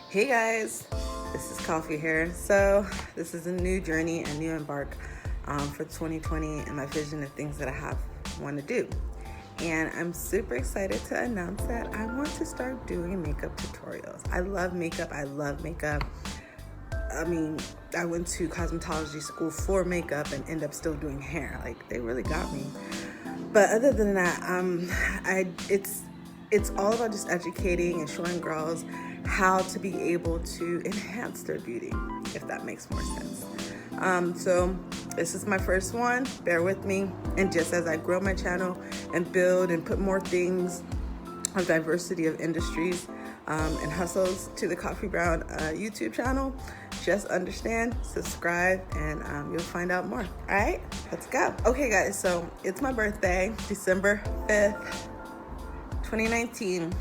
Hey guys, this is Coffee here. So this is a new journey, a new embark for 2020 and my vision of things that I want to do. And I'm super excited to announce that I want to start doing makeup tutorials. I love makeup. I mean, I went to cosmetology school for makeup and end up still doing hair. Like, they really got me. But other than that, it's all about just educating and showing girls how to be able to enhance their beauty, if that makes more sense. So this is my first one, bear with me. And just as I grow my channel and build and put more things of diversity of industries and hustles to the Coffee Brown YouTube channel, just understand, subscribe, and you'll find out more. All right, let's go. Okay guys, so it's my birthday, December 5th, 2019.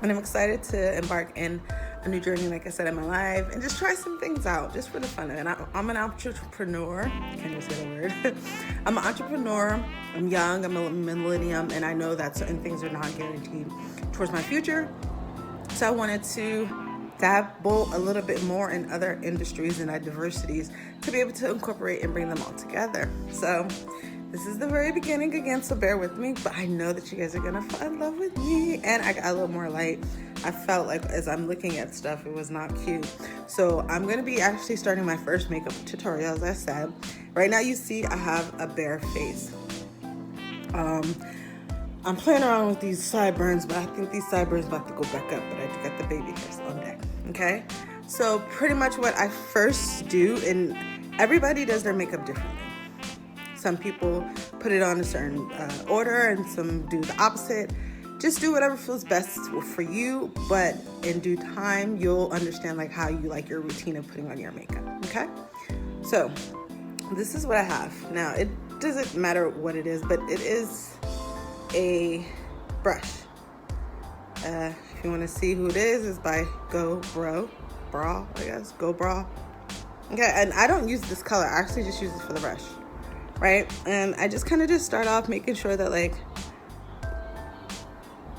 And I'm excited to embark in a new journey, like I said, in my life, and just try some things out, just for the fun of it. I'm an entrepreneur. Can't even say the word. I'm an entrepreneur. I'm young. I'm a millennium, and I know that certain things are not guaranteed towards my future. So I wanted to dabble a little bit more in other industries and diversities to be able to incorporate and bring them all together. So this is the very beginning again, so bear with me, but I know that you guys are gonna fall in love with me. And I got a little more light. I felt like as I'm looking at stuff, it was not cute. So I'm gonna be actually starting my first makeup tutorial, as I said. Right now you see I have a bare face. I'm playing around with these sideburns, but I think these sideburns about to go back up, but I got the baby hairs on deck, okay? So pretty much what I first do, and everybody does their makeup differently. Some people put it on a certain order, and some do the opposite. Just do whatever feels best for you, but in due time, you'll understand like how you like your routine of putting on your makeup, okay? So this is what I have. Now, it doesn't matter what it is, but it is a brush. If you want to see who it is, it's by Go Bra, I guess. Go Bra. Okay, and I don't use this color. I actually just use it for the brush. Right? And I just kind of just start off making sure that like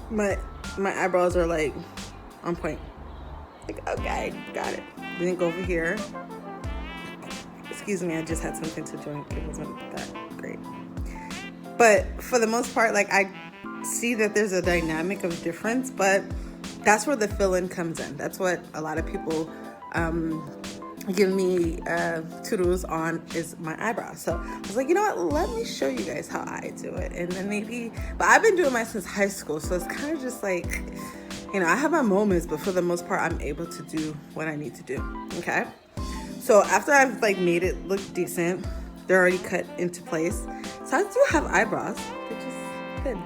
my eyebrows are like on point. Like, okay, got it. Then go over here. Excuse me, I just had something to drink. It wasn't that great. But for the most part, like, I see that there's a dynamic of difference, but that's where the fill-in comes in. That's what a lot of people give me toodles on, is my eyebrows. So I was like, you know what, let me show you guys how I do it. And then but I've been doing mine since high school, so it's kind of just like, you know, I have my moments, but for the most part, I'm able to do what I need to do, okay? So after I've like made it look decent, they're already cut into place. So I do have eyebrows, which is good.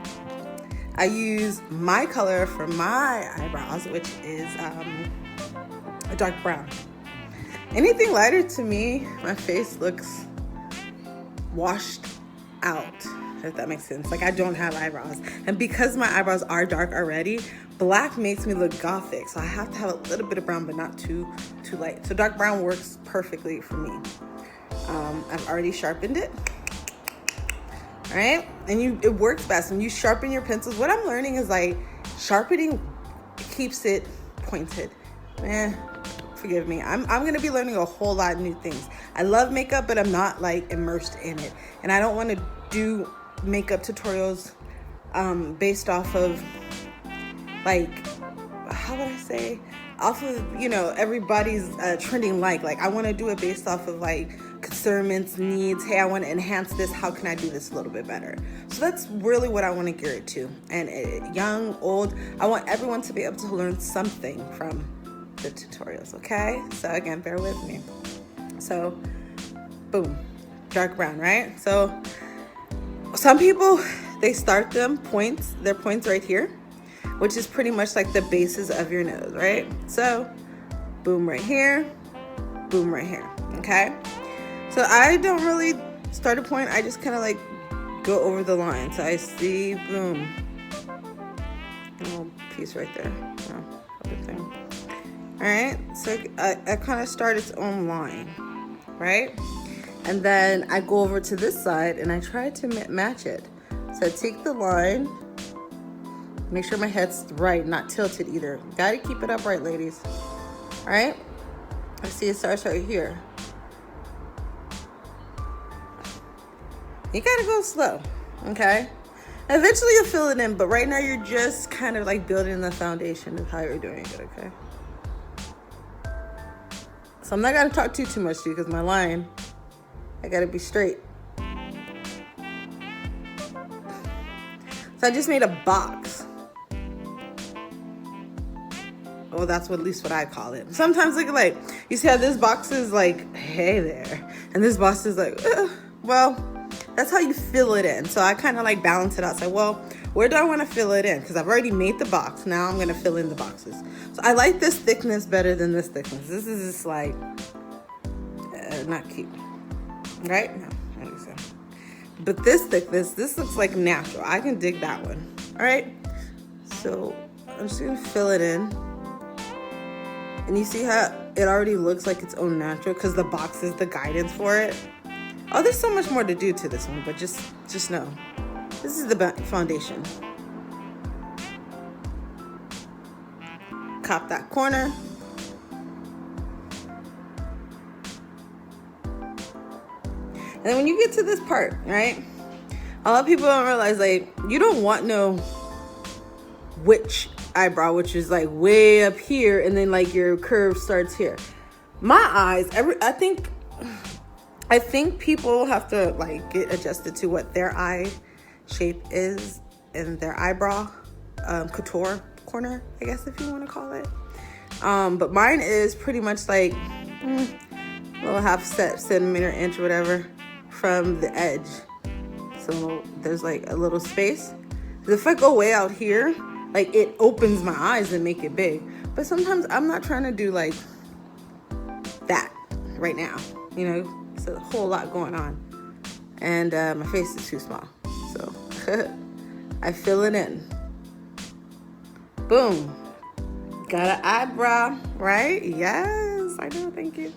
I use my color for my eyebrows, which is a dark brown. Anything lighter, to me, my face looks washed out, if that makes sense. Like, I don't have eyebrows. And because my eyebrows are dark already, black makes me look gothic. So I have to have a little bit of brown, but not too light. So dark brown works perfectly for me. I've already sharpened it. All right? And it works best when you sharpen your pencils. What I'm learning is like sharpening keeps it pointed. Forgive me. I'm going to be learning a whole lot of new things. I love makeup, but I'm not like immersed in it. And I don't want to do makeup tutorials based off of like, how would I say? Off of, you know, everybody's trending like I want to do it based off of like concerns, needs. Hey, I want to enhance this. How can I do this a little bit better? So that's really what I want to gear it to. And young, old, I want everyone to be able to learn something from the tutorials, okay? So again, bear with me. So boom, dark brown, right? So some people, they start their points right here, which is pretty much like the bases of your nose, right? So boom right here, boom right here, okay? So I don't really start a point, I just kind of like go over the line. So I see, boom, a little piece right there, other thing. All right, so I kind of start its own line, right? And then I go over to this side and I try to match it. So I take the line, make sure my head's right, not tilted either. Gotta keep it upright, ladies. All right? I see it starts right here. You gotta go slow, okay? Eventually you'll fill it in, but right now you're just kind of like building the foundation of how you're doing it, okay? So I'm not gonna talk too much to you because my line, I gotta be straight. So I just made a box. Well, that's at least what I call it. Sometimes like you see how this box is like, hey there. And this box is like, well, that's how you fill it in. So I kind of like balance it out. So, well, where do I want to fill it in? Because I've already made the box. Now I'm going to fill in the boxes. So I like this thickness better than this thickness. This is just like, not cute. Right? No, I think so. But this thickness, this looks like natural. I can dig that one. All right? So I'm just going to fill it in. And you see how it already looks like its own natural because the box is the guidance for it. Oh, there's so much more to do to this one, but just know. This is the foundation. Cop that corner. And then when you get to this part, right? A lot of people don't realize, like, you don't want no witch eyebrow, which is like way up here, and then like your curve starts here. My eyes, I think people have to like get adjusted to what their eye shape is and their eyebrow couture corner, I guess if you want to call it. But mine is pretty much like a little half centimeter, inch, whatever, from the edge. So there's like a little space. If I go way out here, like it opens my eyes and make it big. But sometimes I'm not trying to do like that right now, you know. It's a whole lot going on. And my face is too small. So I fill it in. Boom. Got an eyebrow, right? Yes, I know, thank you.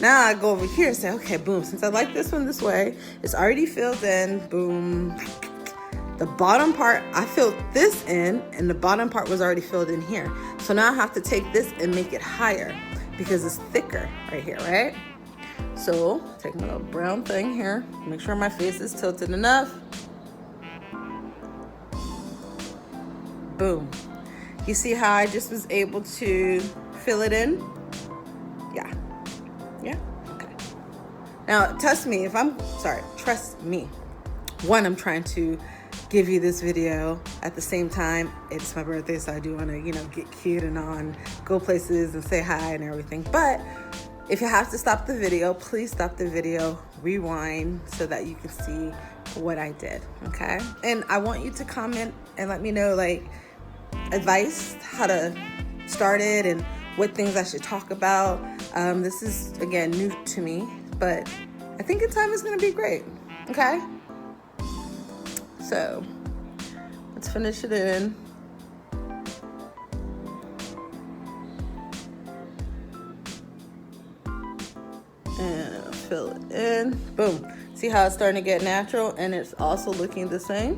Now I go over here and say, okay, boom. Since I like this one this way, it's already filled in, boom. The bottom part, I filled this in, and the bottom part was already filled in here. So now I have to take this and make it higher because it's thicker right here, right? So take my little brown thing here, make sure my face is tilted enough. Boom. You see how I just was able to fill it in? Yeah. Yeah? Okay. Now, trust me. One, I'm trying to give you this video at the same time. It's my birthday, so I do want to, you know, get cute and on, go places and say hi and everything. But if you have to stop the video, please stop the video, rewind so that you can see what I did, okay? And I want you to comment and let me know, like, advice, how to start it and what things I should talk about. This is, again, new to me, but I think in time it's gonna be great, okay? So, let's finish it in. And fill it in. Boom. See how it's starting to get natural and it's also looking the same?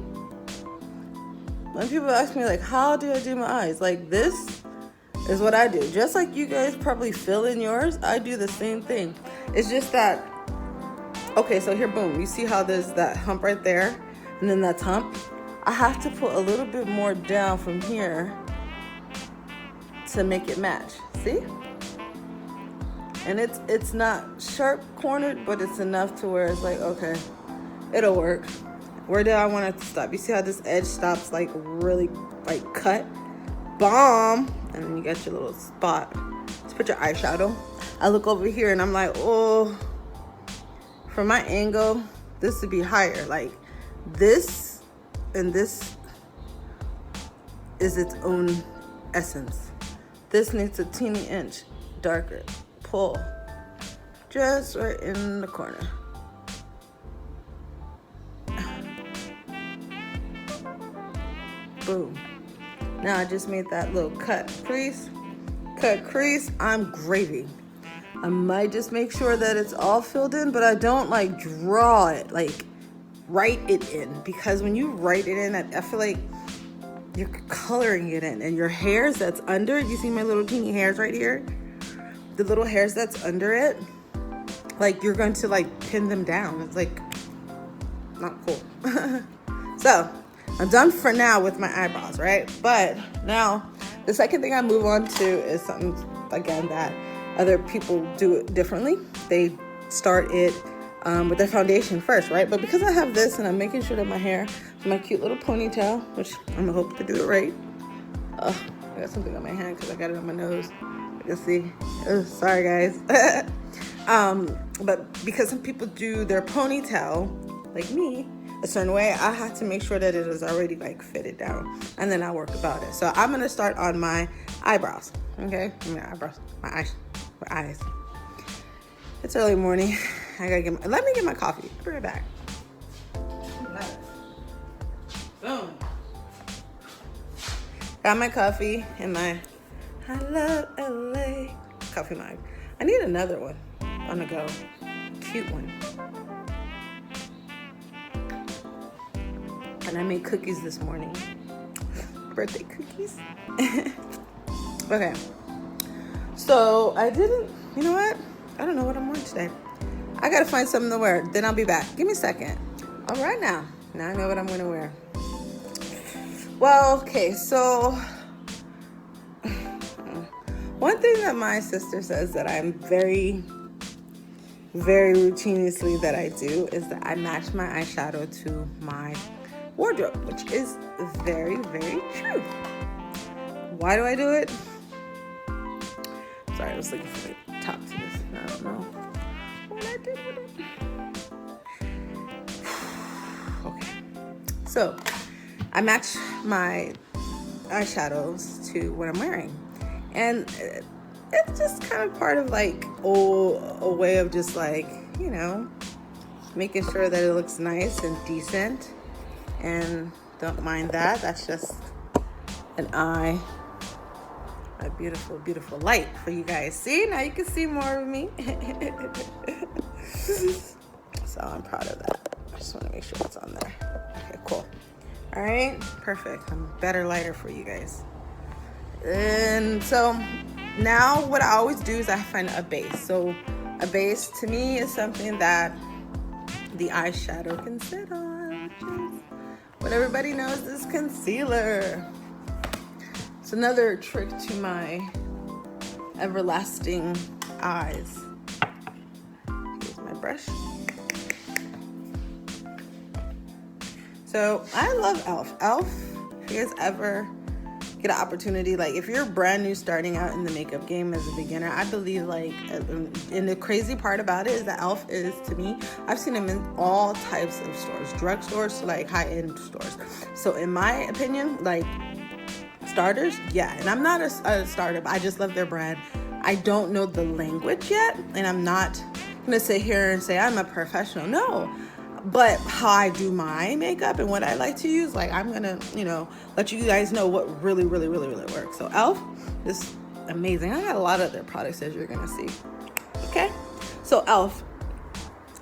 When people ask me, like, how do I do my eyes? Like, this is what I do. Just like you guys probably fill in yours, I do the same thing. It's just that, okay, so here, boom. You see how there's that hump right there? And then that hump? I have to put a little bit more down from here to make it match. See? And it's not sharp cornered, but it's enough to where it's like, okay, it'll work. Where do I want it to stop? You see how this edge stops like really like cut? Bomb. And then you got your little spot. Let's put your eyeshadow. I look over here and I'm like, oh, from my angle, this would be higher. Like this and this is its own essence. This needs a teeny inch darker. Pull just right in the corner. Boom. Now I just made that little cut crease. I'm gravy. I might just make sure that it's all filled in, but I don't like draw it, like write it in, because when you write it in, I feel like you're coloring it in, and your hairs that's under it, you see my little teeny hairs right here? the little hairs that's under it, like you're going to like pin them down. It's like not cool. So I'm done for now with my eyebrows, right? But now the second thing I move on to is something, again, that other people do it differently. They start it with their foundation first, right? But because I have this and I'm making sure that my hair, my cute little ponytail, which I'm gonna hope to do it right. I got something on my hand because I got it on my nose. You can see. Oh, sorry guys. But because some people do their ponytail, like me, a certain way, I have to make sure that it is already like fitted down, and then I work about it. So I'm gonna start on my eyebrows. Okay, my eyebrows, my eyes. It's early morning. I gotta get let me get my coffee. I'll be right back. Boom. Got my coffee in my I love LA coffee mug. I need another one on the go. Cute one. And I made cookies this morning. Birthday cookies. Okay. So I didn't, you know what? I don't know what I'm wearing today. I gotta find something to wear. Then I'll be back. Give me a second. All right now. Now I know what I'm gonna wear. Well, okay, so one thing that my sister says that I'm very, very routinely that I do is that I match my eyeshadow to my wardrobe, which is very, very true. Why do I do it? Sorry, I was looking for the top to this. I don't know what I did with it. Okay, so I match my eyeshadows to what I'm wearing, and it's just kind of part of like a way of just like, you know, making sure that it looks nice and decent. And don't mind that. That's just an eye. A beautiful, beautiful light for you guys. See, now you can see more of me. So I'm proud of that. I just want to make sure it's on there. Okay, cool. All right, perfect. I'm better lighter for you guys. And so now what I always do is I find a base. So a base to me is something that the eyeshadow can sit on, which is what everybody knows is concealer. It's another trick to my everlasting eyes. Here's my brush. So I love e.l.f. E.l.f., if you guys ever get an opportunity, like if you're brand new starting out in the makeup game as a beginner, I believe like, and the crazy part about it is that e.l.f. is, to me, I've seen them in all types of stores, drugstores to like high-end stores. So in my opinion, like starters, yeah, and I'm not a starter, but I just love their brand. I don't know the language yet, and I'm not gonna sit here and say I'm a professional, no. But how I do my makeup and what I like to use, like I'm gonna, you know, let you guys know what really, really, really, really works. So e.l.f. is amazing. I got a lot of their products, as you're gonna see. Okay, so e.l.f.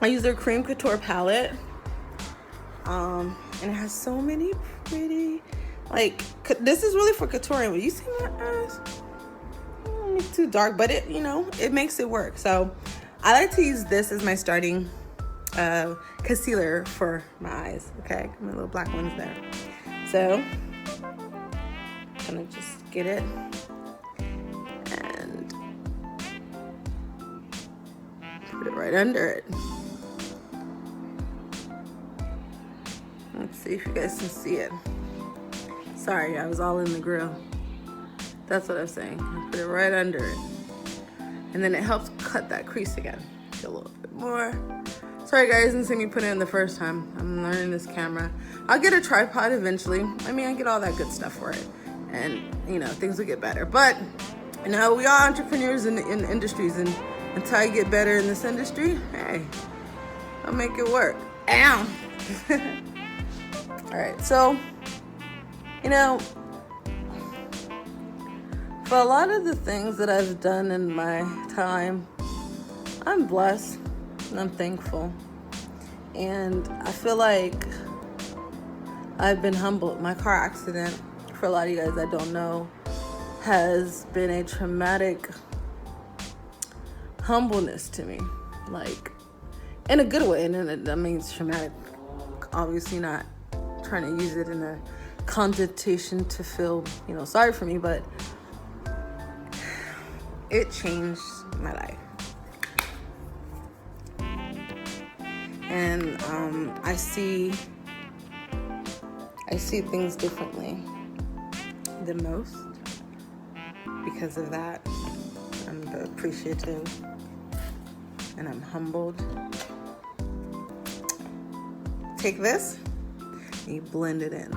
I use their Cream Couture palette, and it has so many pretty, like, this is really for contouring. But you see my eyes? It's too dark, but it, you know, it makes it work. So I like to use this as my starting concealer for my eyes. Okay, my little black ones there. So I'm gonna just get it and put it right under it. Let's see if you guys can see it. Sorry, I was all in the grill. That's what I'm saying. Put it right under it, and then it helps cut that crease again. Get a little bit more. Sorry guys, didn't see me put it in the first time. I'm learning this camera. I'll get a tripod eventually. I mean, I get all that good stuff for it. And, you know, things will get better. But, you know, we are entrepreneurs in industries. And until I get better in this industry, hey, I'll make it work. Ow! All right, so, you know, for a lot of the things that I've done in my time, I'm blessed. And I'm thankful, and I feel like I've been humbled. My car accident, for a lot of you guys that don't know, has been a traumatic humbleness to me, like in a good way. And that means traumatic, obviously not trying to use it in a connotation to feel, you know, sorry for me, but it changed my life. And I see things differently than most because of that. I'm appreciative and I'm humbled. Take this and you blend it in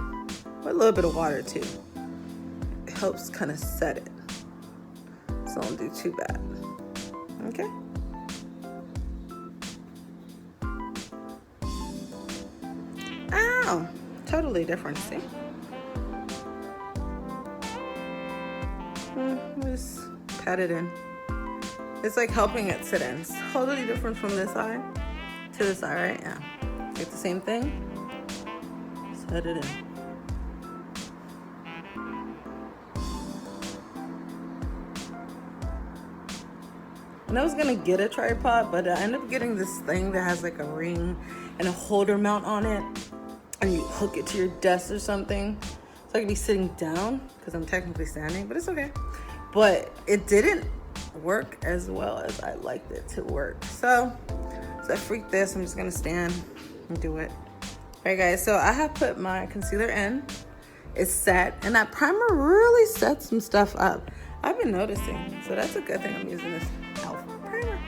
with a little bit of water too. It helps kind of set it, so don't do too bad. Okay. Ow, totally different. See? Just pat it in. It's like helping it sit in. It's totally different from this eye to this eye, right? Yeah. Take the same thing, set it in. And I was gonna get a tripod, but I ended up getting this thing that has like a ring and a holder mount on it, and you hook it to your desk or something. So I could be sitting down because I'm technically standing, but it's okay. But it didn't work as well as I liked it to work. So I freaked this. I'm just gonna stand and do it. All right, guys. So I have put my concealer in. It's set, and that primer really sets some stuff up. I've been noticing, so that's a good thing I'm using this Alpha primer.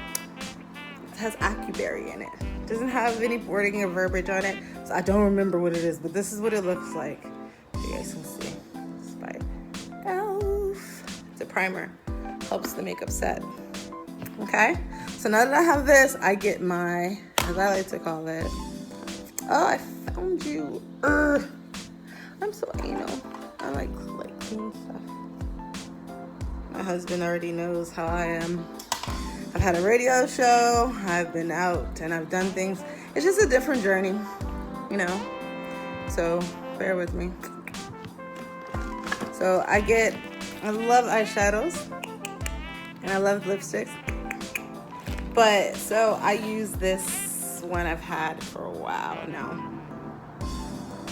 It has Acuberry in it. It doesn't have any wording or verbiage on it, so I don't remember what it is, but this is what it looks like. You guys can see. It's by Elf. It's a primer. Helps the makeup set. Okay? So now that I have this, I get my, as I like to call it, oh, I found you. I'm so anal. I like clean stuff. My husband already knows how I am. I've had a radio show. I've been out and I've done things. It's just a different journey, you know? So bear with me. So I love eyeshadows and I love lipsticks. But so I use this one I've had for a while now.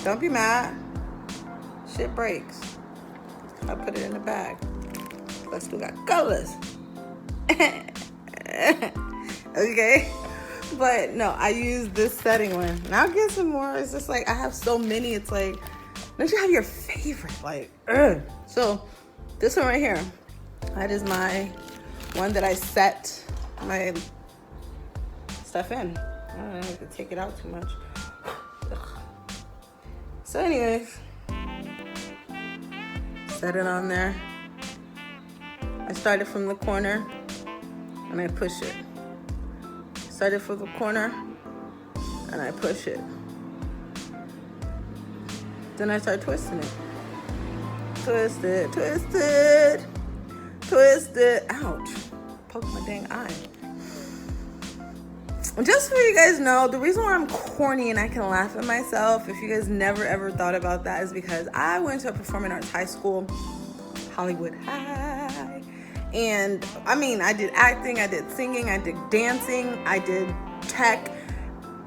Don't be mad. Shit breaks. I put it in the bag. I still got colors. Okay? But no, I use this setting one. And I'll get some more. It's just like, I have so many. It's like, don't you have your favorite? Like, So this one right here, that is my one that I set my stuff in. I don't have to take it out too much. Ugh. So anyways, set it on there. I started from the corner and I push it. Started from the corner and I push it. Then I start twisting it. Twist it, twist it, twist it. Ouch. Poke my dang eye. Just so you guys know, the reason why I'm corny and I can laugh at myself, if you guys never ever thought about that, is because I went to a performing arts high school, Hollywood High. And I mean, I did acting, I did singing, I did dancing, I did tech.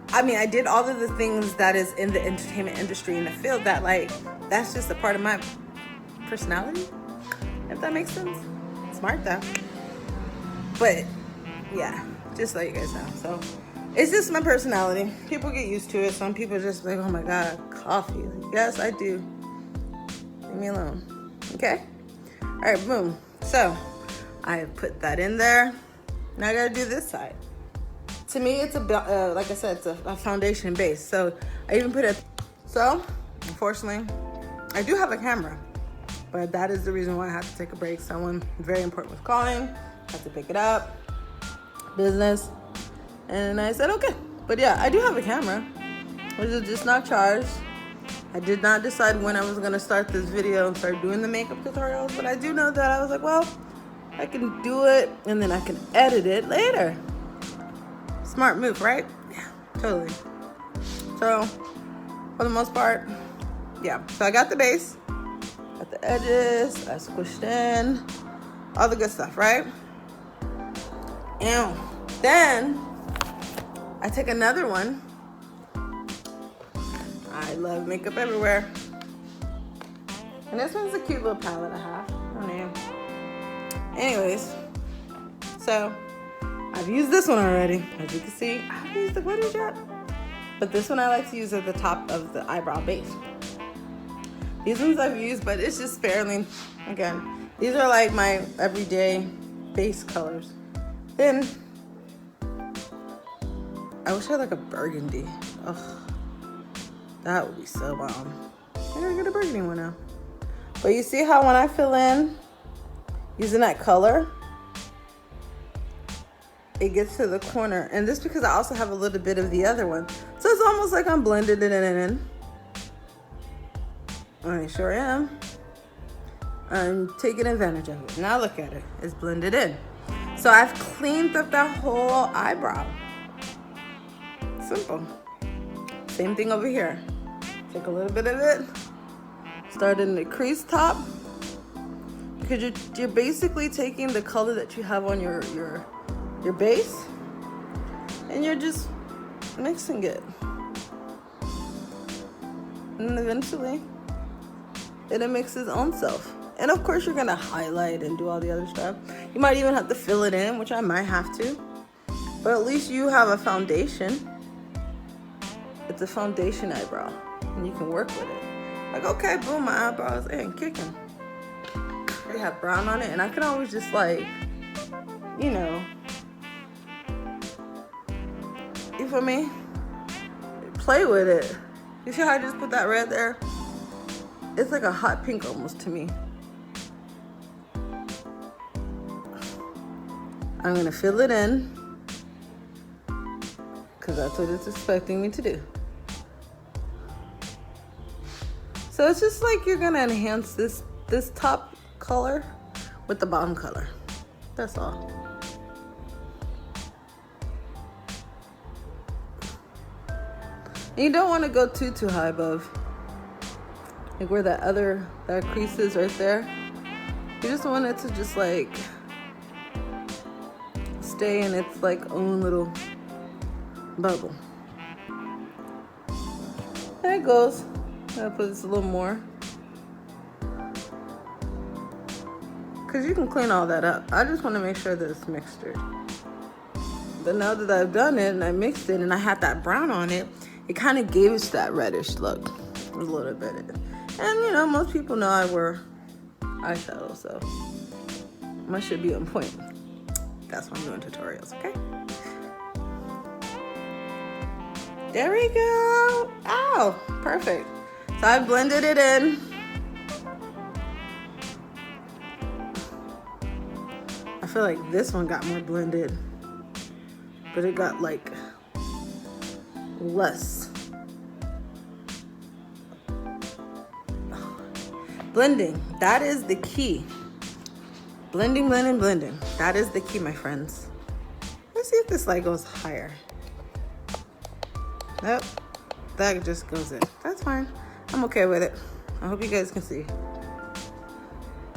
I mean, I did all of the things that is in the entertainment industry, in the field that, like, that's just a part of my personality, if that makes sense. Smart though. But yeah, just so you guys know. So it's just my personality. People get used to it. Some people just like, oh my God, coffee. Like, yes, I do. Leave me alone. Okay? All right, boom. So I put that in there. Now I gotta do this side. To me, it's like I said, it's a foundation base. So I even put it. So unfortunately, I do have a camera, but that is the reason why I had to take a break. Someone very important was calling. I had to pick it up. Business. And I said, okay. But yeah, I do have a camera, which is just not charged. I did not decide when I was gonna start this video and start doing the makeup tutorials, but I do know that I was like, well, I can do it and then I can edit it later. Smart move, right? Yeah, totally. So for the most part, yeah. So I got the base, got the edges, I squished in, all the good stuff, right? And then I take another one. I love makeup everywhere. And this one's a cute little palette I have. Oh, name. Anyways, so I've used this one already. As you can see, I haven't used the glitter yet. But this one I like to use at the top of the eyebrow base. These ones I've used, but it's just fairly, again, these are like my everyday base colors. Then, I wish I had like a burgundy. Ugh, that would be so bomb. I gotta get a burgundy one now. But you see how when I fill in, using that color, it gets to the corner. And this because I also have a little bit of the other one. So it's almost like I'm blending it in. I sure am. I'm taking advantage of it. Now look at it. It's blended in. So I've cleaned up that whole eyebrow. Simple. Same thing over here. Take a little bit of it. Start in the crease top. Because you're basically taking the color that you have on your base. And you're just mixing it. And then eventually, it'll mix its own self. And of course, you're gonna highlight and do all the other stuff. You might even have to fill it in, which I might have to. But at least you have a foundation. It's a foundation eyebrow. And you can work with it. Like, okay, boom, my eyebrows ain't kicking. They have brown on it. And I can always just like, you know, you feel me? Play with it. You see how I just put that red there? It's like a hot pink almost to me. I'm gonna fill it in because that's what it's expecting me to do. So it's just like you're gonna enhance this top color with the bottom color. That's all. And you don't want to go too high above. Like where that crease is right there. You just want it to just like stay in its like own little bubble. There it goes. I'll put this a little more. Cause you can clean all that up. I just want to make sure that it's mixtured. But now that I've done it and I mixed it and I had that brown on it, it kind of gave us that reddish look a little bit. And you know, most people know I wear eyeshadow, so mine should be on point. That's why I'm doing tutorials, okay? There we go. Oh, perfect. So I blended it in. I feel like this one got more blended, but it got like less. Blending, that is the key. Blending. That is the key, my friends. Let's see if this light goes higher. Nope, that just goes in. That's fine. I'm okay with it. I hope you guys can see.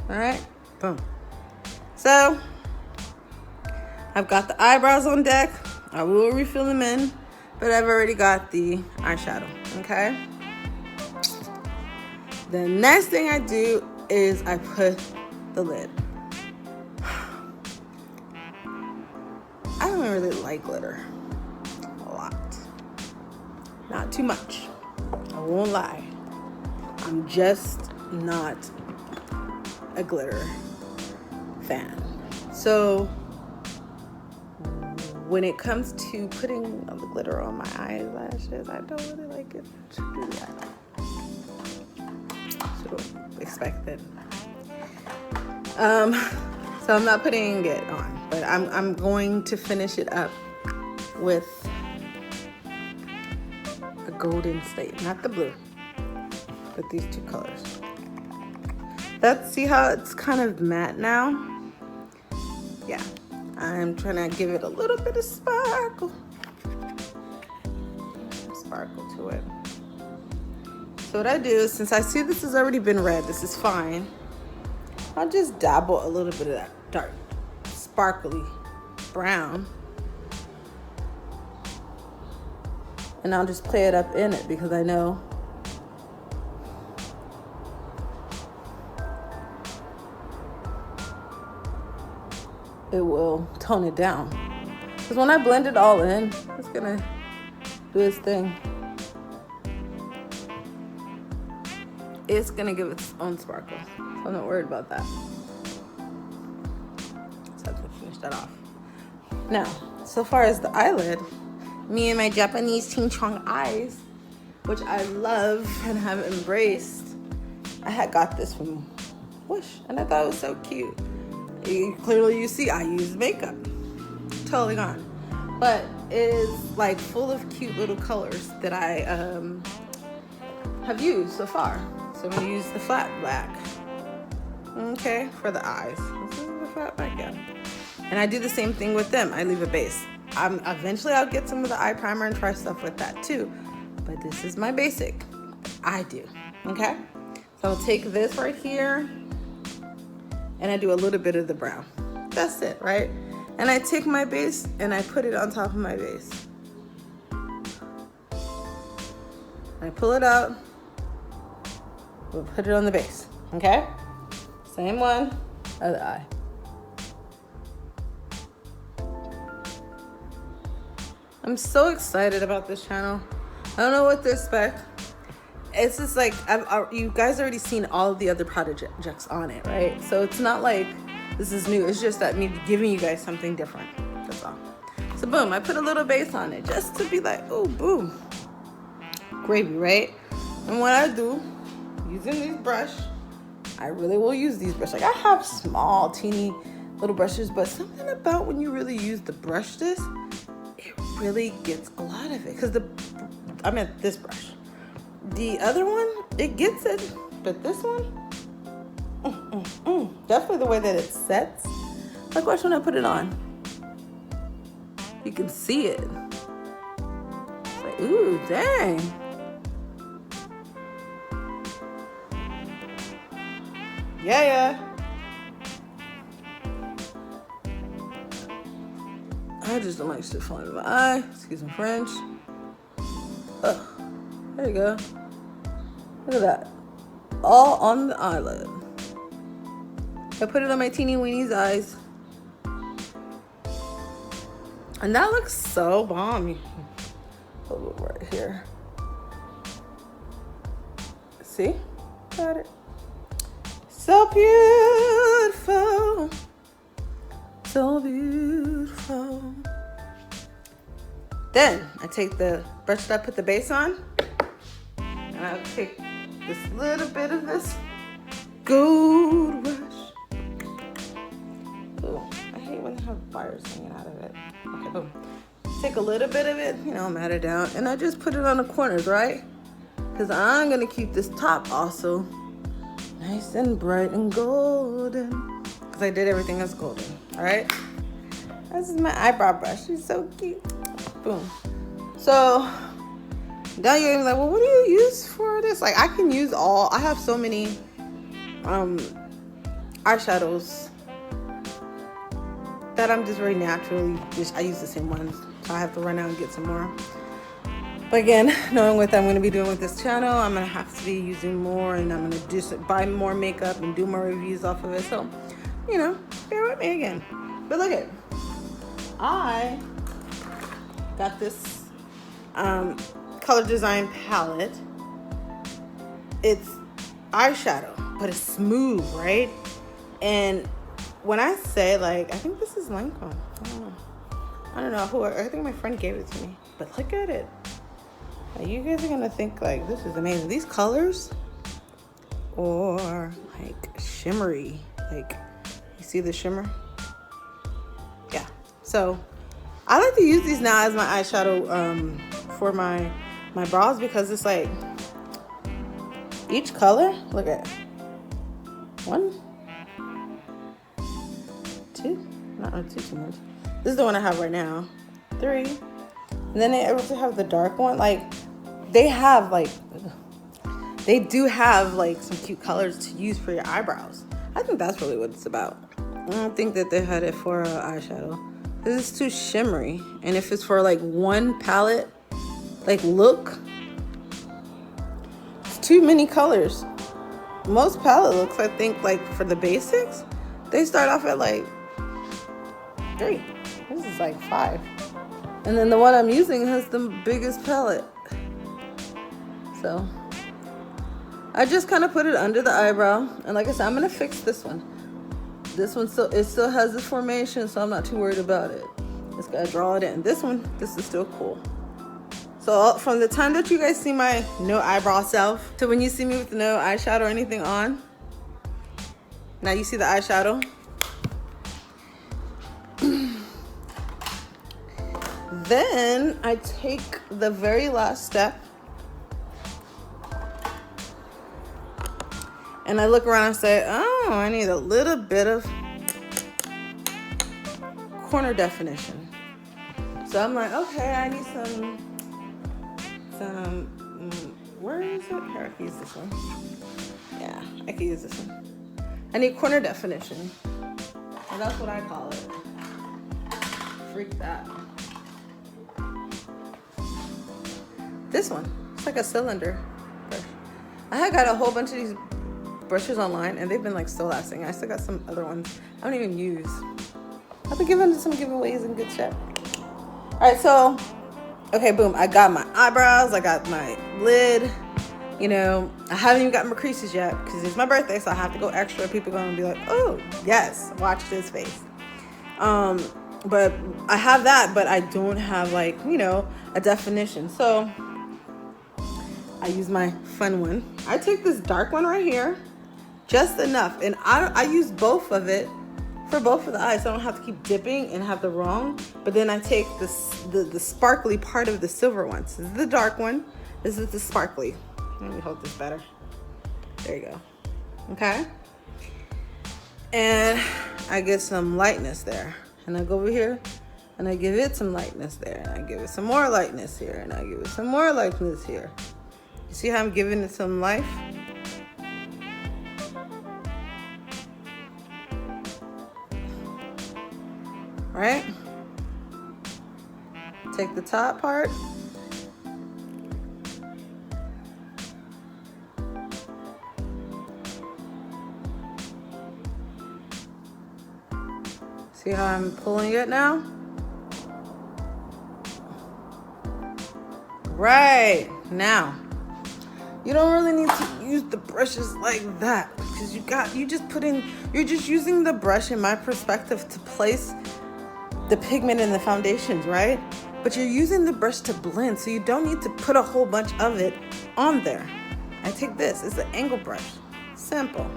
All right, boom. So, I've got the eyebrows on deck. I will refill them in, but I've already got the eyeshadow, okay? The next thing I do is I put the lid. I don't really like glitter a lot. Not too much. I won't lie. I'm just not a glitter fan. So when it comes to putting the glitter on my eyelashes, I don't really like it to do that. So don't expect it. So I'm not putting it on, but I'm going to finish it up with a golden slate, not the blue, but these two colors. See how it's kind of matte now? Yeah, I'm trying to give it a little bit of sparkle to it. So what I do is, since I see this has already been red, this is fine, I'll just dabble a little bit of that dark, sparkly brown. And I'll just play it up in it because I know it will tone it down. Because when I blend it all in, it's gonna do its thing. It's gonna give its own sparkle. So I'm not worried about that. Just have to finish that off. Now, so far as the eyelid, me and my Japanese Ching Chong eyes, which I love and have embraced. I had got this from Wish, and I thought it was so cute. Clearly you see I use makeup. Totally gone. But it is like full of cute little colors that I have used so far. So I'm gonna use the flat black. Okay, for the eyes. This is the flat black, yeah. And I do the same thing with them. I leave a base. Eventually I'll get some of the eye primer and try stuff with that too. But this is my basic. I do, okay? So I'll take this right here and I do a little bit of the brown. That's it, right? And I take my base and I put it on top of my base. I pull it out, we'll put it on the base, okay? Same one, other eye. I'm so excited about this channel. I don't know what to expect. It's just like, you guys already seen all of the other projects on it, right? So it's not like this is new. It's just that me giving you guys something different. That's all. So boom, I put a little base on it just to be like, oh, boom. Gravy, right? And what I do, using these brush, I really will use these brushes. Like I have small, teeny little brushes, but something about when you really use the brush this, it really gets a lot of it. Because I meant this brush. The other one, it gets it, but this one, definitely the way that it sets. Like watch when I put it on. You can see it. It's like, ooh, dang. Yeah. I just don't like shit falling in my eye. Excuse my French. Ugh. There you go. Look at that. All on the eyelid. I put it on my teeny weenies eyes. And that looks so bomb. A little bit right here. See? Got it. So beautiful. So beautiful. Then I take the brush that I put the base on. And I'll take this little bit of this gold rush. Ooh, I hate when they have wires hanging out of it. Okay, boom. Take a little bit of it, mat it down. And I just put it on the corners, right? Because I'm going to keep this top also nice and bright and golden. Because I did everything as golden, all right? This is my eyebrow brush. She's so cute. Boom. So now you're gonna be like, well, what do you use for this? Like, I can use I have so many eyeshadows that I'm just very naturally, I use the same ones. So I have to run out and get some more. But again, knowing what I'm gonna be doing with this channel, I'm gonna have to be using more and I'm gonna just buy more makeup and do more reviews off of it. So, bear with me again. But look at, I got this color design palette. It's eyeshadow, but it's smooth, right? And when I say, like, I think this is Lancôme. I don't know I think my friend gave it to me. But look at it. Now, you guys are gonna think like this is amazing. These colors are like shimmery. Like, you see the shimmer? Yeah. So I like to use these now as my eyeshadow for my brows because it's like each color, look at 1, 2, not too much. This is the one I have right now. 3, and then they also have the dark one. Like they do have like some cute colors to use for your eyebrows. I think that's really what it's about. I don't think that they had it for eyeshadow. This is too shimmery. And if it's for like one palette, like look, it's too many colors. Most palette looks, I think, like for the basics, they start off at like 3. This is like 5. And then the one I'm using has the biggest palette. So I just kind of put it under the eyebrow. And like I said, I'm gonna fix this one. This one still has this formation, so I'm not too worried about it. Just gotta draw it in. This one, this is still cool. So from the time that you guys see my no eyebrow self to when you see me with no eyeshadow or anything on, now you see the eyeshadow. Then I take the very last step and I look around and say, oh, I need a little bit of corner definition. So I'm like, okay, I need some, where is it? Here, I can use this one. Yeah, I can use this one. I need corner definition. And that's what I call it. Freak that. This one, it's like a cylinder brush. I had got a whole bunch of these brushes online and they've been like still lasting. I still got some other ones I don't even use. I've been giving some giveaways and good shit. All right, so, okay, boom. I got my eyebrows, I got my lid. You know, I haven't even gotten my creases yet because it's my birthday, so I have to go extra. People are gonna be like, oh, yes, watch this face. But I have that, but I don't have like, you know, a definition. So I use my fun one. I take this dark one right here, just enough. And I use both of it for both of the eyes, so I don't have to keep dipping and have the wrong. But then I take the sparkly part of the silver one. So this is the dark one. This is the sparkly. Let me hold this better. There you go. Okay. And I get some lightness there. And I go over here and I give it some lightness there. And I give it some more lightness here. And I give it some more lightness here. You see how I'm giving it some life? Right? Take the top part. See how I'm pulling it now? Right, now. You don't really need to use the brushes like that because you're just using the brush in my perspective to place the pigment in the foundations, right? But you're using the brush to blend, so you don't need to put a whole bunch of it on there. I take this, it's an angle brush, simple.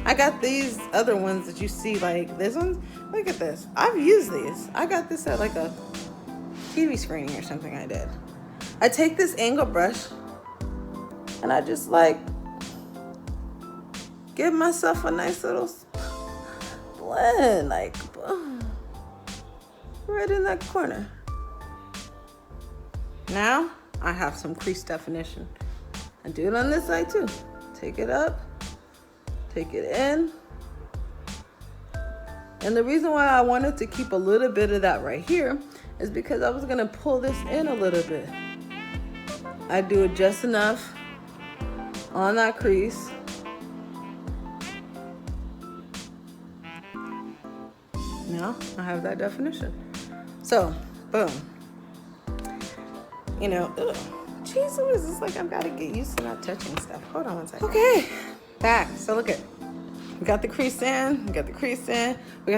I got these other ones that you see, like this one. Look at this. I've used these. I got this at like a TV screening or something I did. I take this angle brush and I just like give myself a nice little blend, like boom, right in that corner. Now I have some crease definition. I do it on this side too. Take it up. Take it in. And the reason why I wanted to keep a little bit of that right here is because I was gonna pull this in a little bit. I do it just enough on that crease. Now I have that definition. So, boom. You know, jeez, it's like I've got to get used to not touching stuff. Hold on one second. Okay. Back. So look at, we got the crease in, we got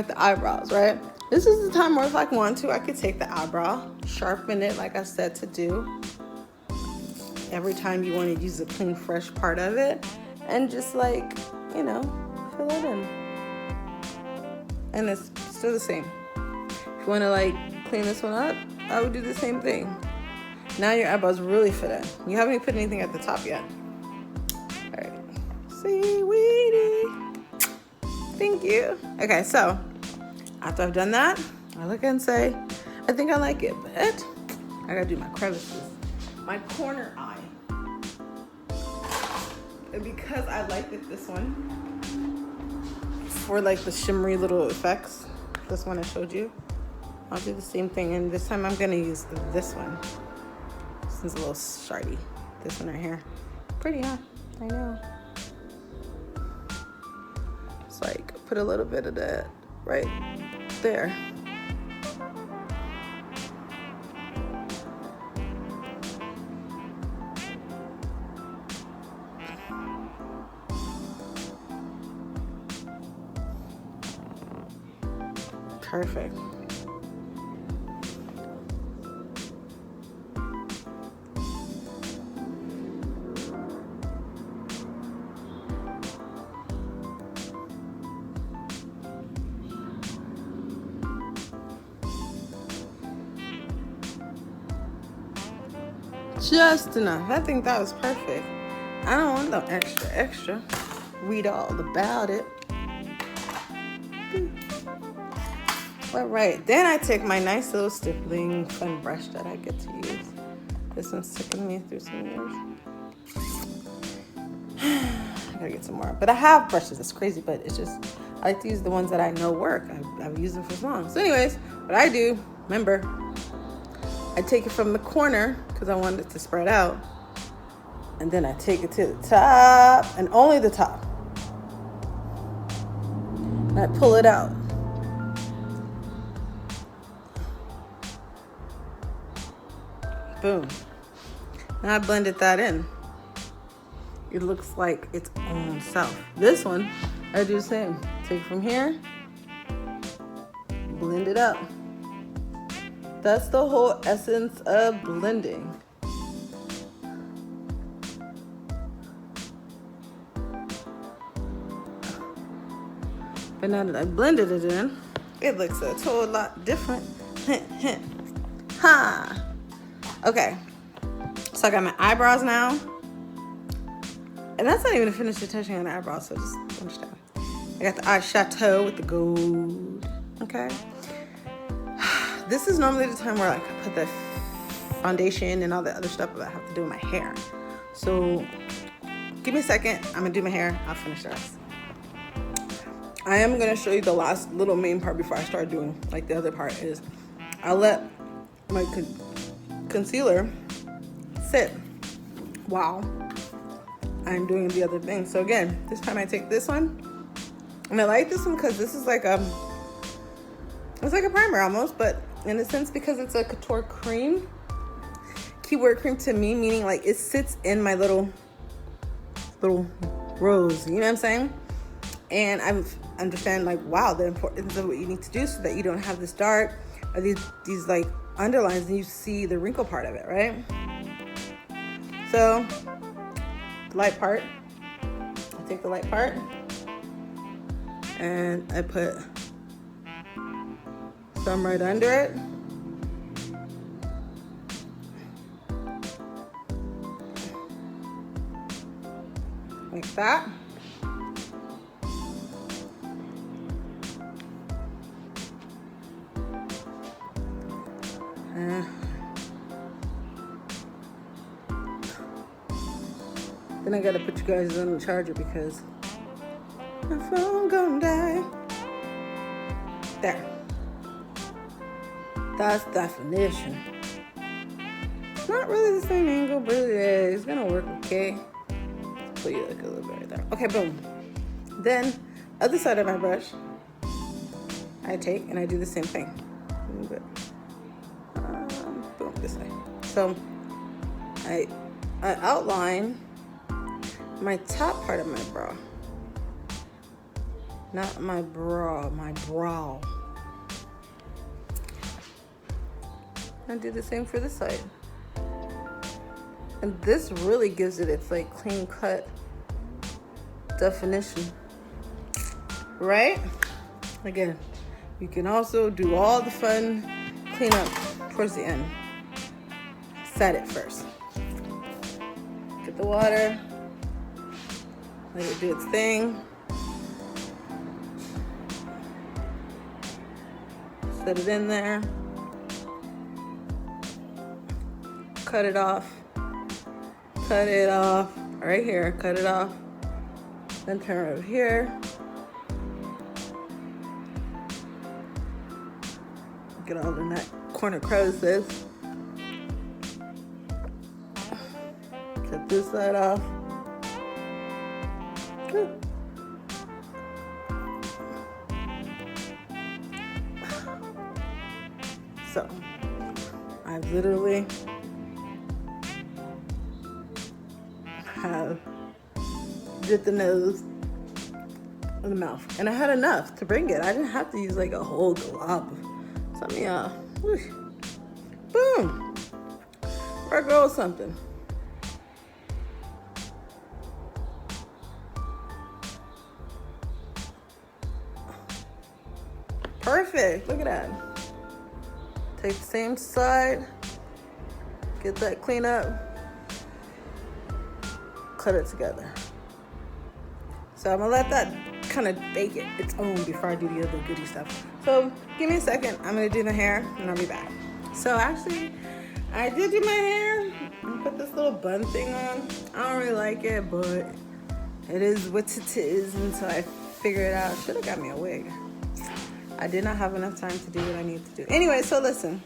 the eyebrows, right? This is the time where if I want to, I could take the eyebrow, sharpen it like I said to do. Every time you want to use a clean, fresh part of it, and just like, you know, fill it in. And it's still the same. If you want to like clean this one up, I would do the same thing. Now your eyebrows really fit in. You haven't even put anything at the top yet. All right. Sweetie. Thank you. Okay, so after I've done that, I look and say, I think I like it, but I gotta do my crevices. My corner eye. And because I liked it, this one, for like the shimmery little effects, this one I showed you, I'll do the same thing, and this time I'm gonna use this one. This is a little shardy. This one right here. Pretty, huh? I know. It's like, put a little bit of that right there. Perfect. Just enough. I think that was perfect. I don't want no extra. Read all about it. All right, then I take my nice little stippling fun brush that I get to use. This one's taking me through some years. I gotta get some more. But I have brushes, it's crazy, but it's just, I like to use the ones that I know work. I've used them for so long. So anyways, what I do, remember, I take it from the corner because I want it to spread out. And then I take it to the top, and only the top. And I pull it out. Boom. Now I blended that in. It looks like its own self. This one, I do the same. Take it from here, blend it out. That's the whole essence of blending. But now that I blended it in, it looks a whole lot different. Ha! Okay, so I got my eyebrows now. And that's not even a finished touching on the eyebrows, so just understand. I got the eyeshadow with the gold, okay? This is normally the time where like, I put the foundation and all the other stuff that I have to do with my hair. So give me a second, I'm gonna do my hair, I'll finish the rest. I am gonna show you the last little main part before I start doing like the other part is I'll let my concealer sit while I'm doing the other thing. So again, this time I take this one, and I like this one because this is like it's like a primer almost, but in a sense because it's a couture cream, keyword cream to me, meaning like it sits in my little rose, you know what I'm saying? And I understand like, wow, the importance of what you need to do so that you don't have this dark or these like underlines and you see the wrinkle part of it, right? So the light part, I take the light part and I put some right under it. Like that. Then I gotta put you guys on the charger because my phone gonna die. There. That's definition. Not really the same angle, but yeah, it's gonna work okay. Let's put you like a little bit right there. Okay, boom. Then, other side of my brush, I take and I do the same thing. Boom, this way. So, I outline my top part of my brow. Not my brow, my brow. And do the same for this side. And this really gives it its like clean cut definition. Right? Again, you can also do all the fun cleanup towards the end. Set it first. Get the water. Let it do its thing. Set it in there. Cut it off. Cut it off. Right here. Cut it off. Then turn it over here. Get all in that corner crevices. Cut this side off. Good. So, I literally have did the nose and the mouth, and I had enough to bring it. I didn't have to use like a whole glob. Some of y'all, whoosh, boom, or go something. Perfect. Look at that. Take the same side, get that clean up, cut it together. So I'm gonna let that kind of bake it its own before I do the other goody stuff. So give me a second, I'm gonna do the hair and I'll be back. So actually, I did do my hair. I put this little bun thing on. I don't really like it, but it is what it is until I figure it out. Should have got me a wig. I did not have enough time to do what I need to do. Anyway, so listen.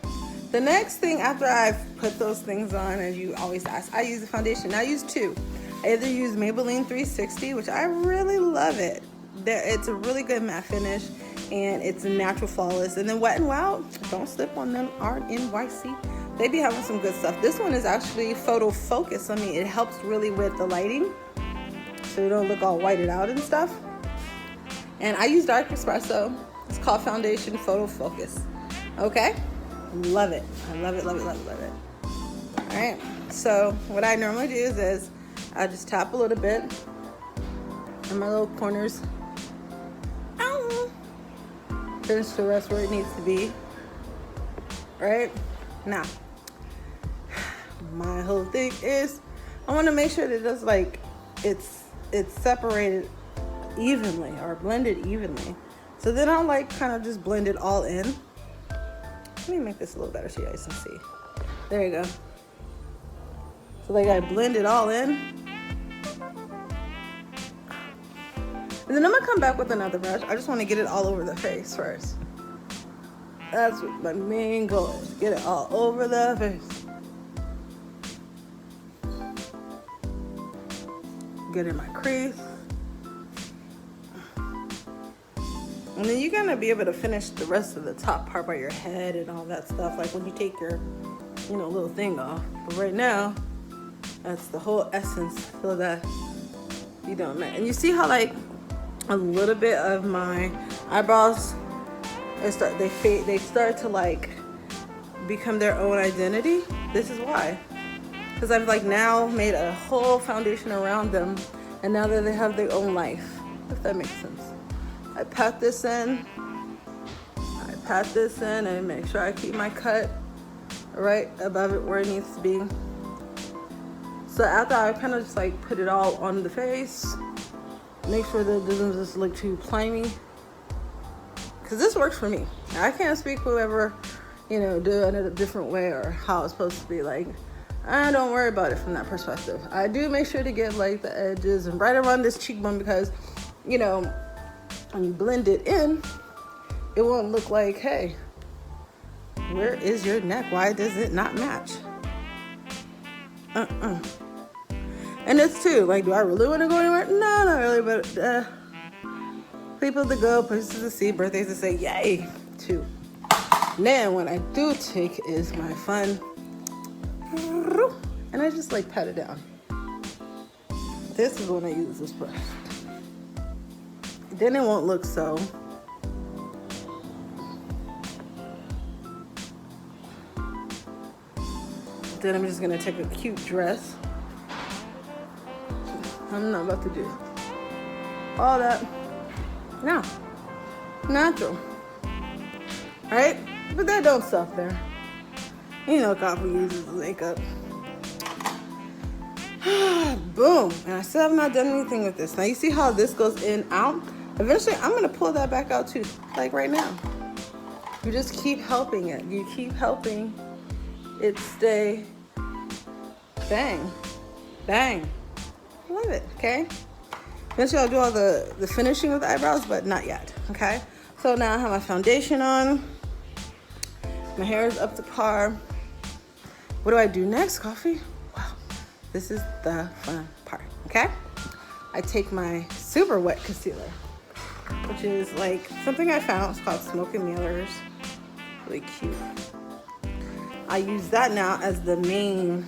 The next thing after I've put those things on, as you always ask, I use the foundation. I use two. I either use Maybelline 360, which I really love it. It's a really good matte finish, and it's a natural flawless. And then Wet n Wild, don't slip on them, RNYC. They be having some good stuff. This one is actually photo focus. I mean, it helps really with the lighting, so you don't look all whited out and stuff. And I use Dark Espresso. It's called Foundation Photo Focus. Okay? Love it. I love it, love it, love it, love it. All right. So what I normally do is I just tap a little bit in my little corners. Ow. Finish the rest where it needs to be. Right? Now, my whole thing is I want to make sure that it's like it's separated evenly or blended evenly. So then I'll like kind of just blend it all in. Let me make this a little better so you guys can see. There you go. So like I blend it all in. And then I'm gonna come back with another brush. I just want to get it all over the face first. That's what my main goal is. Get it all over the face. Get in my crease. And then you're gonna be able to finish the rest of the top part by your head and all that stuff, like when you take your, little thing off. But right now, that's the whole essence, so that you don't mess. And you see how like a little bit of my eyebrows, they start to like become their own identity. This is why, because I've like now made a whole foundation around them, and now that they have their own life, if that makes sense. I pat this in and make sure I keep my cut right above it where it needs to be. So after I kind of just like put it all on the face, make sure that it doesn't just look too slimy, because this works for me. I can't speak whoever, do it in a different way or how it's supposed to be. Like, I don't worry about it from that perspective. I do make sure to get like the edges and right around this cheekbone, because, when you blend it in, it won't look like, hey, where is your neck? Why does it not match? And it's too, like, do I really want to go anywhere? No, not really, but people to go, places to see, birthdays to say, yay, too. Then what I do take is my fun, and I just like pat it down. This is when I use this brush. Then it won't look so. Then I'm just gonna take a cute dress. I'm not about to do all that. No, natural, right? But that don't stop there. Copper uses makeup. Boom, and I still have not done anything with this. Now you see how this goes in, out? Eventually, I'm gonna pull that back out too, like right now. You just keep helping it. You keep helping it stay bang, bang. Love it, okay? Eventually I'll do all the finishing with the eyebrows, but not yet, okay? So now I have my foundation on. My hair is up to par. What do I do next, Coffee? Wow, this is the fun part, okay? I take my super wet concealer, which is like something I found. It's called Smoke and Mirrors. Really cute. I use that now as the main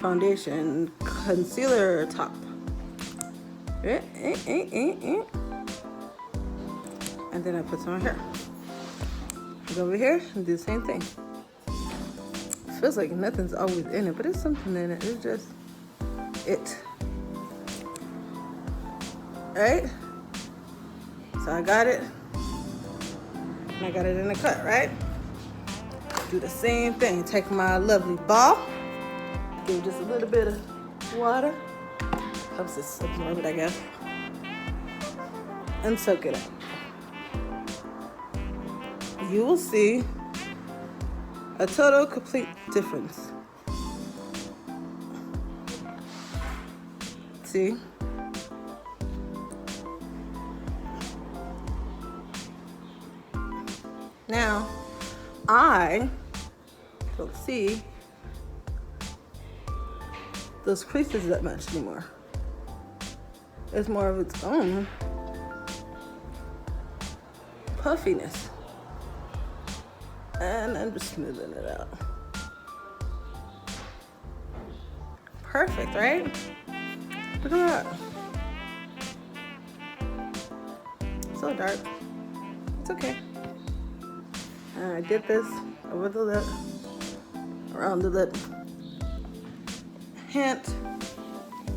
foundation concealer top. And then I put some on here. Go over here and do the same thing. It feels like nothing's always in it, but it's something in it. It's just it. Right? So I got it. And I got it in a cut, right? Do the same thing. Take my lovely ball. Give it just a little bit of water. Helps it absorb it, I guess. And soak it up. You will see a total complete difference. See? Now, I don't see those creases that much anymore. It's more of its own puffiness. And I'm just smoothing it out. Perfect, right? Look at that. So dark. It's okay. And I did this over the lip, around the lip. Hint,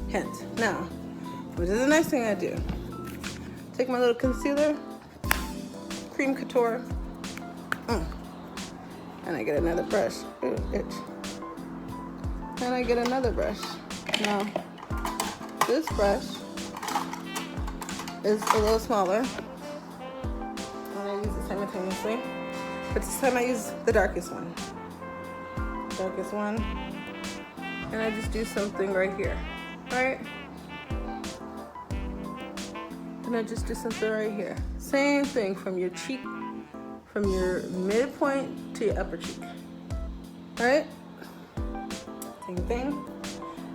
hint. Now, what is the next thing I do? Take my little concealer, cream couture, and I get another brush. Ooh, itch. And I get another brush. Now, this brush is a little smaller, and I use it simultaneously. But this time I use the darkest one. And I just do something right here, right? And I just do something right here. Same thing from your cheek, from your midpoint to your upper cheek, right? Same thing.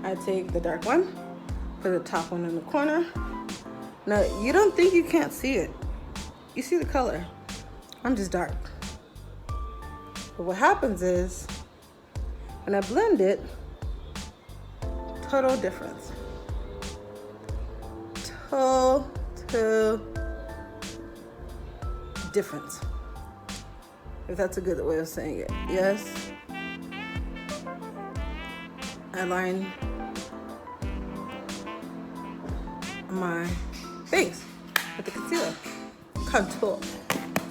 I take the dark one, put the top one in the corner. Now, you don't think you can't see it. You see the color. I'm just dark. But what happens is, when I blend it, total difference. Total difference. If that's a good way of saying it. Yes. I line my face with the concealer. Contour.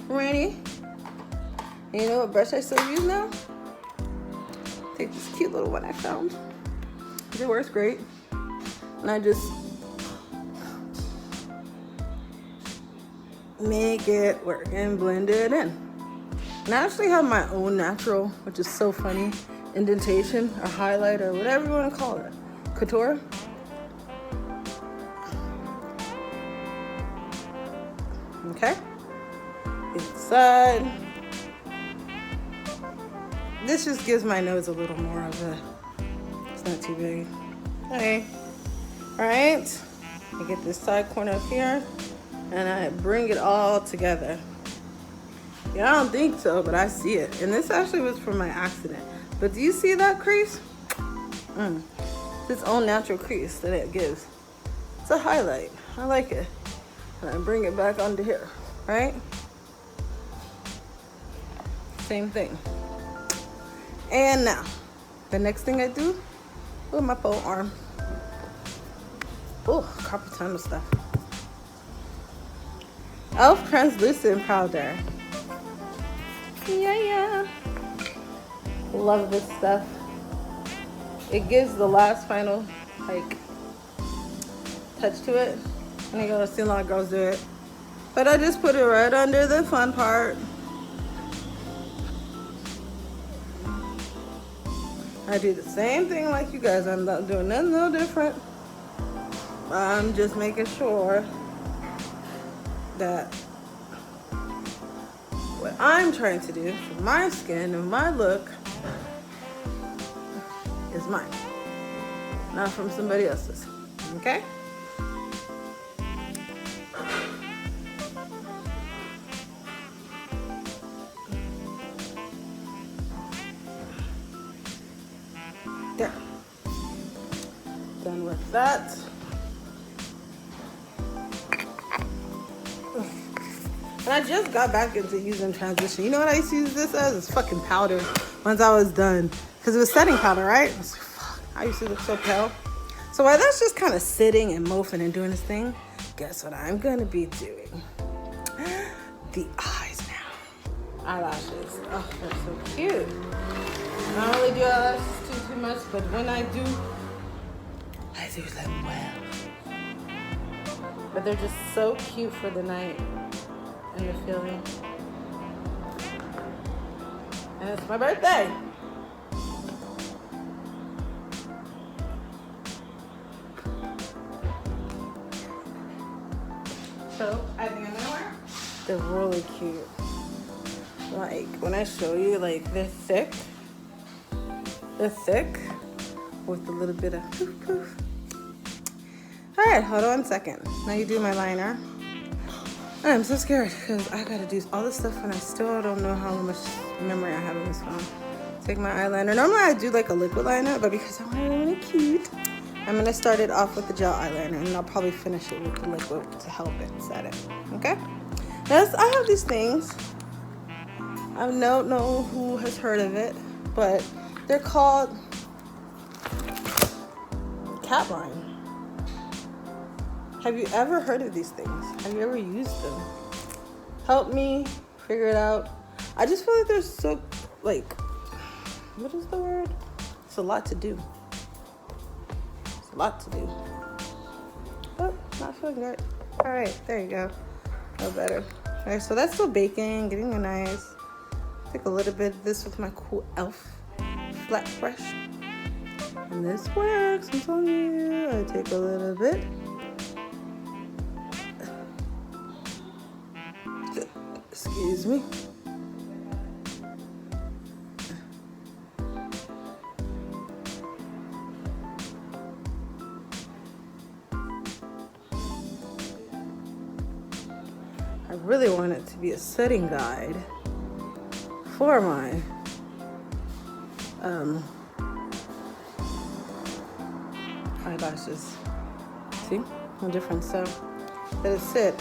Ready? And you know what brush I still use now? Take this cute little one I found. It works great. And I just make it work and blend it in. And I actually have my own natural, which is so funny, indentation or highlight or whatever you want to call it. Couture. Okay. Inside. This just gives my nose a little more of a, it's not too big. Okay. All right. I get this side corner up here and I bring it all together. Yeah, I don't think so, but I see it. And this actually was from my accident. But do you see that crease? It's its own natural crease that it gives. It's a highlight. I like it. And I bring it back onto here, right? Same thing. And now, the next thing I do with my pole arm. Oh, carpal tunnel stuff. Elf translucent powder. Yeah. Love this stuff. It gives the last final, like, touch to it. And I go, see a lot of girls do it. But I just put it right under the fun part. I do the same thing like you guys. I'm not doing nothing no different. I'm just making sure that what I'm trying to do for my skin and my look is mine, not from somebody else's. Okay? There. Done with that. And I just got back into using transition. You know what I used to use this as? It's fucking powder once I was done. Because it was setting powder, right? I was like, fuck, I used to look so pale. So while that's just kind of sitting and mofing and doing this thing, guess what I'm going to be doing? The eyes now. Eyelashes. Oh, they're so cute. I don't really do eyelashes too much, but when I do them well. But they're just so cute for the night and the feeling. And it's my birthday. So I think I'm gonna wear. They're really cute. Like when I show you, like they're thick. They're thick with a little bit of poof poof. All right, hold on a second. Now you do my liner. I'm so scared because I gotta do all this stuff and I still don't know how much memory I have on this phone. Take my eyeliner. Normally I do like a liquid liner, but because I want it really cute, I'm gonna start it off with the gel eyeliner and I'll probably finish it with the liquid to help it set it. Okay? Next, I have these things. I don't know who has heard of it, but they're called cat line. Have you ever heard of these things? Have you ever used them? Help me figure it out. I just feel like there's so, like, what is the word? It's a lot to do. It's a lot to do. Oh, not feeling good. All right, there you go. Feel better. All right, so that's still baking, getting a nice. Take a little bit of this with my cool e.l.f. flat brush. And this works, I'm telling you. I take a little bit. Excuse me. I really want it to be a setting guide for my eyelashes. See? No difference. So let it sit.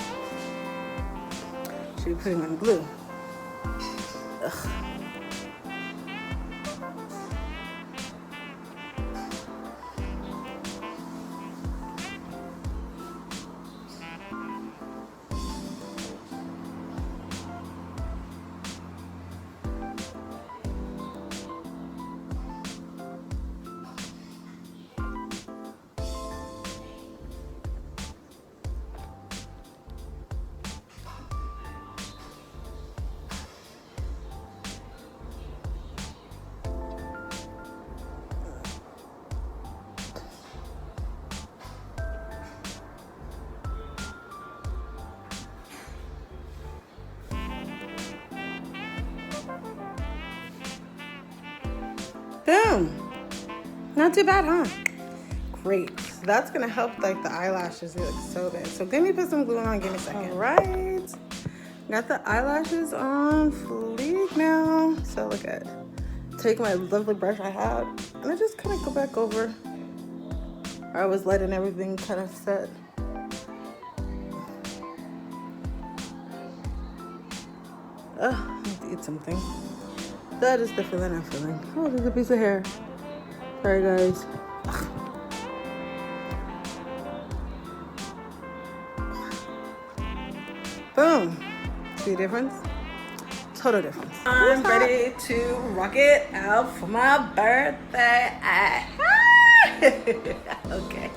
Should be putting on glue. Ugh. Boom. Not too bad, huh? Great. So that's gonna help like the eyelashes look so bad. So let me put some glue on. Give me a second. All right. Got the eyelashes on fleek now. So look at. Take my lovely brush I had, and I just kind of go back over. I was letting everything kind of set. I need to eat something. That is the feeling I'm feeling. Oh, there's a piece of hair. Sorry, guys. Boom. See the difference? Total difference. I'm ready to rock it out for my birthday. Okay.